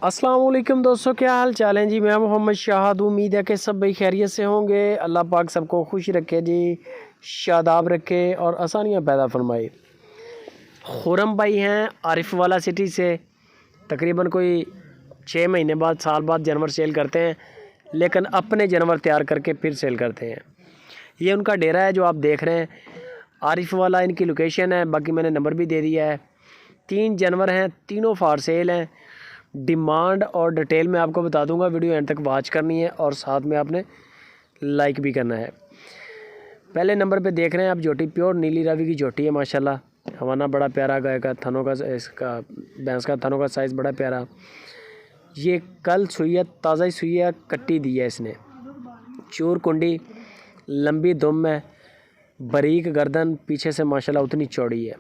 अस्सलाम वालेकुम दोस्तों, क्या हाल चाल है जी। मैं मोहम्मद शाहद, उम्मीद है कि सब भाई खैरियत से होंगे। अल्लाह पाक सबको खुश रखे जी, शादाब रखे और आसानियाँ पैदा फरमाए। खुरम भाई हैं आरिफ वाला सिटी से। तकरीबन कोई 6 महीने बाद साल बाद जानवर सेल करते हैं, लेकिन अपने जानवर तैयार करके फिर सेल करते हैं। ये उनका डेरा है जो आप देख रहे हैं, आरिफ वाला इनकी लोकेशन है। बाकी मैंने नंबर भी दे दिया है। 3 जानवर हैं, तीनों फार सेल हैं। डिमांड और डिटेल में आपको बता दूंगा, वीडियो एंड तक वॉच करनी है और साथ में आपने लाइक भी करना है। पहले नंबर पे देख रहे हैं आप जोटी, प्योर नीली रावी की जोटी है माशाल्लाह। हवाना बड़ा प्यारा, गाय का थनों का, इसका भैंस का थनों का साइज़ बड़ा प्यारा। ये कल सुई है, ताज़ा ही सुई है, कट्टी दी है इसने। चूर कुंडी, लंबी दुम है, बारीक गर्दन, पीछे से माशाल्लाह उतनी चौड़ी है।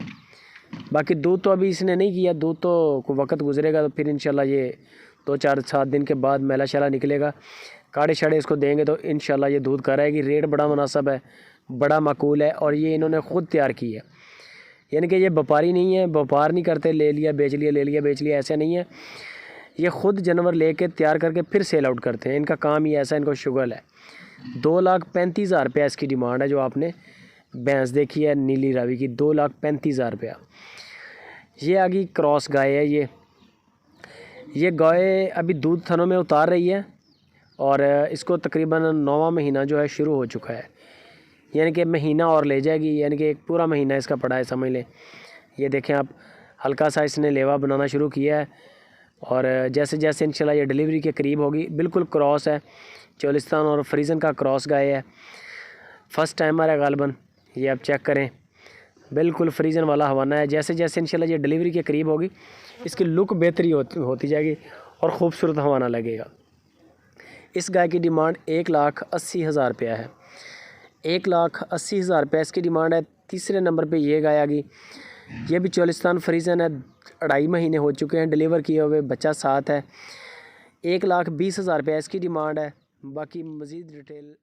बाकी दूध तो अभी इसने नहीं किया, दूध तो को वक्त गुजरेगा तो फिर इंशाल्लाह ये 2-4-7 दिन के बाद मैला शैला निकलेगा। काढ़े शाड़े इसको देंगे तो इंशाल्लाह ये दूध कराएगी। रेट बड़ा मुनासब है, बड़ा माकूल है और ये इन्होंने ख़ुद तैयार की है। यानी कि ये व्यापारी नहीं है, व्यापार नहीं करते, ले लिया बेच लिया, ले लिया बेच लिया, ऐसा नहीं है। ये ख़ुद जानवर लेके तैयार करके फिर सेल आउट करते हैं। इनका काम ही ऐसा, इनको शुगल है। 2,35,000 रुपया इसकी डिमांड है। जो आपने भैंस देखी है नीली रावी की, 2,35,000 रुपया। ये आगे क्रॉस गाय है। ये गाय अभी दूध थनों में उतार रही है और इसको तकरीबन 9वां महीना जो है शुरू हो चुका है। यानी कि महीना और ले जाएगी, यानी कि एक पूरा महीना इसका पड़ा है, समझ लें। ये देखें आप, हल्का सा इसने लेवा बनाना शुरू किया है और जैसे जैसे इंशाल्लाह ये डिलीवरी के करीब होगी। बिल्कुल क्रॉस है, चोलिस्तान और फ्रीजन का क्रॉस गाय है। फर्स्ट टाइमर है गालबन, ये आप चेक करें, बिल्कुल फ्रीजन वाला हवाना है। जैसे जैसे इंशाल्लाह ये डिलीवरी के करीब होगी, इसकी लुक बेहतरी होती जाएगी और ख़ूबसूरत हवाना लगेगा। इस गाय की डिमांड 1,80,000 रुपया है। 1,80,000 रुपया इसकी डिमांड है। तीसरे नंबर पे ये गाय आ गई। ये भी चोलिस्तान फ्रीजन है, 2.5 महीने हो चुके हैं डिलीवर किए हुए, बच्चा साथ है। 1,20,000 रुपया इसकी डिमांड है। बाकी मज़ीद डिटेल